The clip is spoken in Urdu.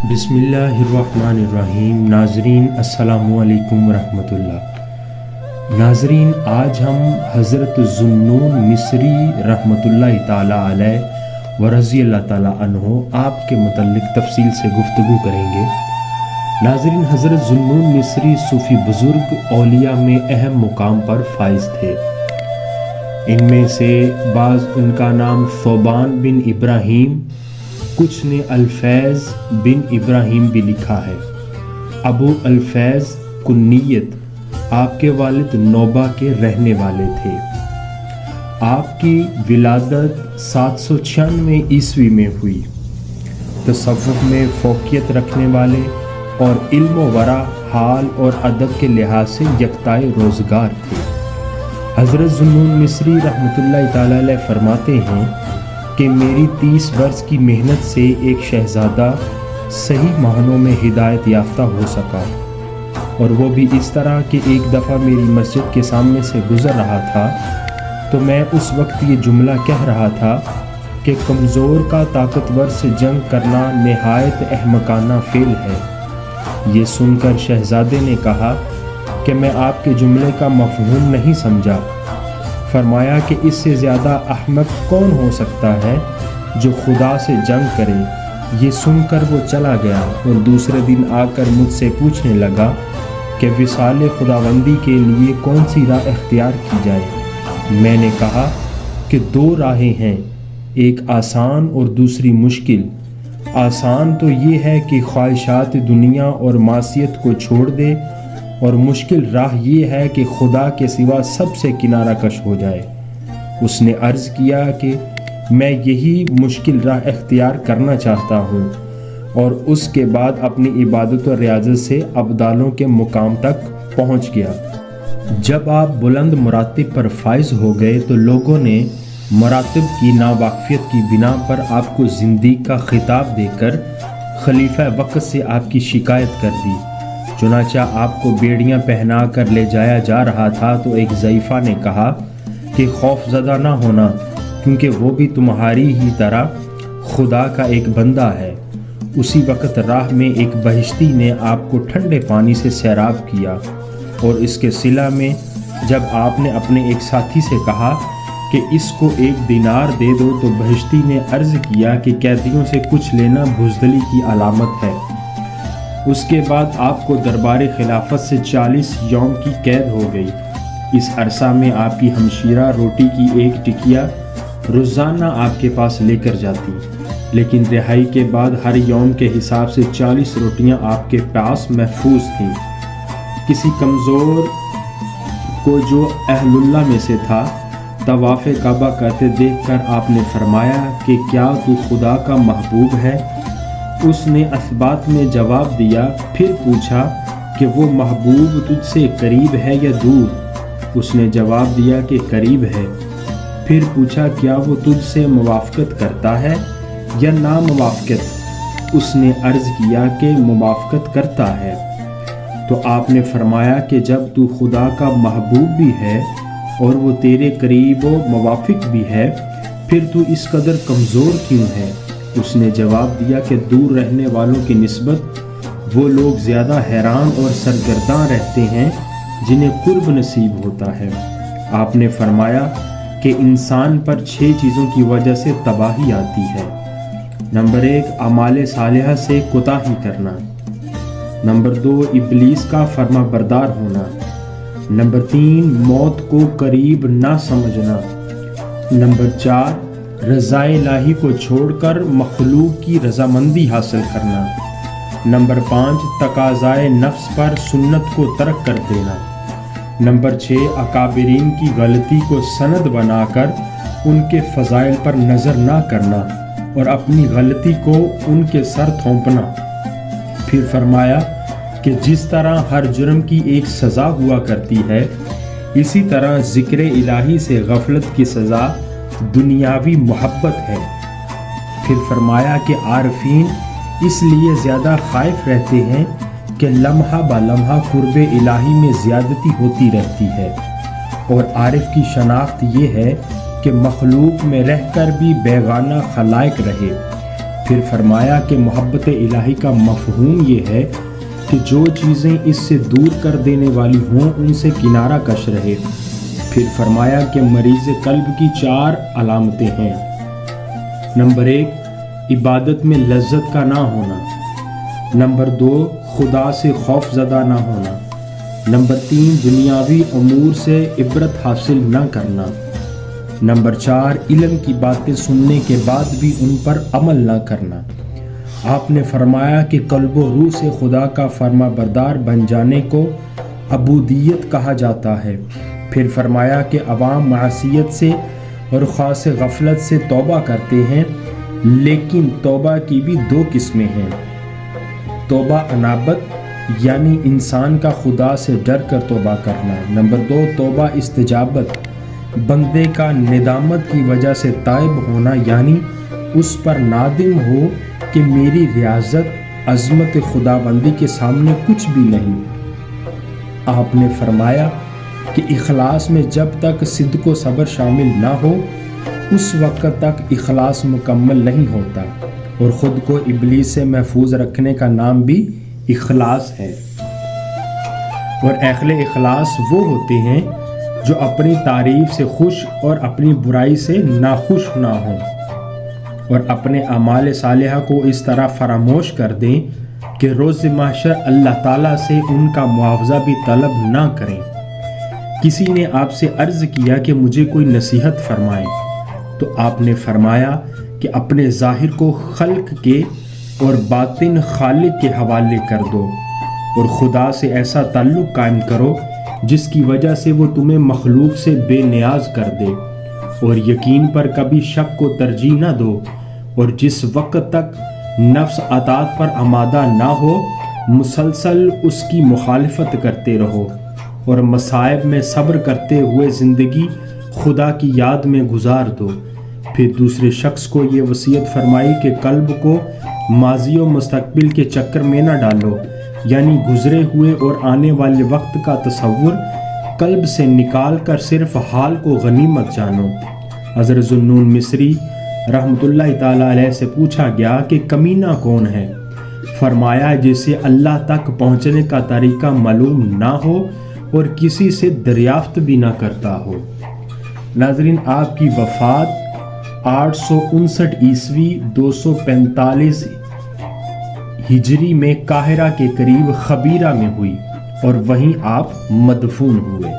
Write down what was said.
بسم اللہ الرحمن الرحیم۔ ناظرین السلام علیکم ورحمۃ اللہ۔ ناظرین، آج ہم حضرت ذوالنون مصری رحمۃ اللہ تعالیٰ علیہ و رضی اللہ تعالیٰ عنہ آپ کے متعلق تفصیل سے گفتگو کریں گے۔ ناظرین، حضرت ذوالنون مصری صوفی بزرگ اولیاء میں اہم مقام پر فائز تھے۔ ان میں سے بعض ان کا نام ثوبان بن ابراہیم، کچھ نے الفیض بن ابراہیم بھی لکھا ہے۔ ابو الفیض کنیت آپ کے والد نوبہ کے رہنے والے تھے۔ آپ کی ولادت 796 عیسوی میں ہوئی۔ تصوف میں فوقیت رکھنے والے اور علم و ورع، حال اور ادب کے لحاظ سے یکتائے روزگار تھے۔ حضرت ذوالنون مصری رحمۃ اللہ تعالیٰ علیہ فرماتے ہیں کہ میری 30 برس کی محنت سے ایک شہزادہ صحیح معنوں میں ہدایت یافتہ ہو سکا، اور وہ بھی اس طرح کہ ایک دفعہ میری مسجد کے سامنے سے گزر رہا تھا تو میں اس وقت یہ جملہ کہہ رہا تھا کہ کمزور کا طاقتور سے جنگ کرنا نہایت احمقانہ فعل ہے۔ یہ سن کر شہزادے نے کہا کہ میں آپ کے جملے کا مفہوم نہیں سمجھا۔ فرمایا کہ اس سے زیادہ احمق کون ہو سکتا ہے جو خدا سے جنگ کرے۔ یہ سن کر وہ چلا گیا اور دوسرے دن آ کر مجھ سے پوچھنے لگا کہ وصال خداوندی کے لیے کون سی راہ اختیار کی جائے۔ میں نے کہا کہ 2 راہیں ہیں، ایک آسان اور دوسری مشکل۔ آسان تو یہ ہے کہ خواہشات دنیا اور معصیت کو چھوڑ دے، اور مشکل راہ یہ ہے کہ خدا کے سوا سب سے کنارہ کش ہو جائے۔ اس نے عرض کیا کہ میں یہی مشکل راہ اختیار کرنا چاہتا ہوں، اور اس کے بعد اپنی عبادت و ریاضت سے ابدالوں کے مقام تک پہنچ گیا۔ جب آپ بلند مراتب پر فائز ہو گئے تو لوگوں نے مراتب کی ناواقفیت کی بنا پر آپ کو زندگی کا خطاب دے کر خلیفہ وقت سے آپ کی شکایت کر دی۔ چنانچہ آپ کو بیڑیاں پہنا کر لے جایا جا رہا تھا تو ایک ضعیفہ نے کہا کہ خوف زدہ نہ ہونا، کیونکہ وہ بھی تمہاری ہی طرح خدا کا ایک بندہ ہے۔ اسی وقت راہ میں ایک بہشتی نے آپ کو ٹھنڈے پانی سے سیراب کیا، اور اس کے صلہ میں جب آپ نے اپنے ایک ساتھی سے کہا کہ اس کو 1 دینار دے دو تو بہشتی نے عرض کیا کہ قیدیوں سے کچھ لینا بزدلی کی علامت ہے۔ اس کے بعد آپ کو دربار خلافت سے 40 یوم کی قید ہو گئی۔ اس عرصہ میں آپ کی ہمشیرہ روٹی کی 1 ٹکیا روزانہ آپ کے پاس لے کر جاتی، لیکن رہائی کے بعد ہر یوم کے حساب سے 40 روٹیاں آپ کے پاس محفوظ تھیں۔ کسی کمزور کو جو اہل اللہ میں سے تھا طواف کعبہ کرتے دیکھ کر آپ نے فرمایا کہ کیا تو خدا کا محبوب ہے؟ اس نے اثبات میں جواب دیا۔ پھر پوچھا کہ وہ محبوب تجھ سے قریب ہے یا دور؟ اس نے جواب دیا کہ قریب ہے۔ پھر پوچھا کیا وہ تجھ سے موافقت کرتا ہے یا ناموافقت؟ اس نے عرض کیا کہ موافقت کرتا ہے۔ تو آپ نے فرمایا کہ جب تو خدا کا محبوب بھی ہے اور وہ تیرے قریب و موافق بھی ہے، پھر تو اس قدر کمزور کیوں ہے؟ اس نے جواب دیا کہ دور رہنے والوں کی نسبت وہ لوگ زیادہ حیران اور سرگرداں رہتے ہیں جنہیں قرب نصیب ہوتا ہے۔ آپ نے فرمایا کہ انسان پر 6 چیزوں کی وجہ سے تباہی آتی ہے۔ نمبر 1، اعمال صالحہ سے کوتاہی کرنا۔ نمبر 2، ابلیس کا فرما بردار ہونا۔ نمبر 3، موت کو قریب نہ سمجھنا۔ نمبر 4، رضا الہی کو چھوڑ کر مخلوق کی رضامندی حاصل کرنا۔ نمبر 5، تقاضائے نفس پر سنت کو ترک کر دینا۔ نمبر 6، اکابرین کی غلطی کو سند بنا کر ان کے فضائل پر نظر نہ کرنا اور اپنی غلطی کو ان کے سر تھوپنا۔ پھر فرمایا کہ جس طرح ہر جرم کی ایک سزا ہوا کرتی ہے، اسی طرح ذکر الہی سے غفلت کی سزا دنیاوی محبت ہے۔ پھر فرمایا کہ عارفین اس لیے زیادہ خائف رہتے ہیں کہ لمحہ با لمحہ قرب الہی میں زیادتی ہوتی رہتی ہے، اور عارف کی شناخت یہ ہے کہ مخلوق میں رہ کر بھی بیگانہ خلائق رہے، پھر فرمایا کہ محبت الہی کا مفہوم یہ ہے کہ جو چیزیں اس سے دور کر دینے والی ہوں ان سے کنارہ کش رہے۔ پھر فرمایا کہ مریض قلب کی 4 علامتیں ہیں۔ نمبر 1، عبادت میں لذت کا نہ ہونا۔ نمبر 2، خدا سے خوف زدہ نہ ہونا۔ نمبر 3، دنیاوی امور سے عبرت حاصل نہ کرنا۔ نمبر 4، علم کی باتیں سننے کے بعد بھی ان پر عمل نہ کرنا۔ آپ نے فرمایا کہ قلب و روح سے خدا کا فرما بردار بن جانے کو عبودیت کہا جاتا ہے۔ پھر فرمایا کہ عوام معصیت سے اور خاص غفلت سے توبہ کرتے ہیں، لیکن توبہ کی بھی 2 قسمیں ہیں۔ توبہ انابت یعنی انسان کا خدا سے ڈر کر توبہ کرنا۔ نمبر 2، توبہ استجابت، بندے کا ندامت کی وجہ سے تائب ہونا، یعنی اس پر نادم ہو کہ میری ریاضت عظمت خداوندی کے سامنے کچھ بھی نہیں۔ آپ نے فرمایا کہ اخلاص میں جب تک صدق و صبر شامل نہ ہو اس وقت تک اخلاص مکمل نہیں ہوتا، اور خود کو ابلیس سے محفوظ رکھنے کا نام بھی اخلاص ہے۔ اور اہل اخلاص وہ ہوتے ہیں جو اپنی تعریف سے خوش اور اپنی برائی سے ناخوش نہ ہوں، اور اپنے اعمال صالحہ کو اس طرح فراموش کر دیں کہ روز محشر اللہ تعالیٰ سے ان کا معاوضہ بھی طلب نہ کریں۔ کسی نے آپ سے عرض کیا کہ مجھے کوئی نصیحت فرمائیں، تو آپ نے فرمایا کہ اپنے ظاہر کو خلق کے اور باطن خالق کے حوالے کر دو، اور خدا سے ایسا تعلق قائم کرو جس کی وجہ سے وہ تمہیں مخلوق سے بے نیاز کر دے، اور یقین پر کبھی شک کو ترجیح نہ دو، اور جس وقت تک نفس اطاعت پر آمادہ نہ ہو مسلسل اس کی مخالفت کرتے رہو، اور مصائب میں صبر کرتے ہوئے زندگی خدا کی یاد میں گزار دو۔ پھر دوسرے شخص کو یہ وصیت فرمائی کہ قلب کو ماضی و مستقبل کے چکر میں نہ ڈالو، یعنی گزرے ہوئے اور آنے والے وقت کا تصور قلب سے نکال کر صرف حال کو غنیمت جانو۔ حضرت ذوالنون مصری رحمۃ اللہ تعالیٰ علیہ سے پوچھا گیا کہ کمینہ کون ہے؟ فرمایا جسے اللہ تک پہنچنے کا طریقہ معلوم نہ ہو اور کسی سے دریافت بھی نہ کرتا ہو۔ ناظرین، آپ کی وفات 859 عیسوی 245 ہجری میں قاہرہ کے قریب خبیرہ میں ہوئی، اور وہیں آپ مدفون ہوئے۔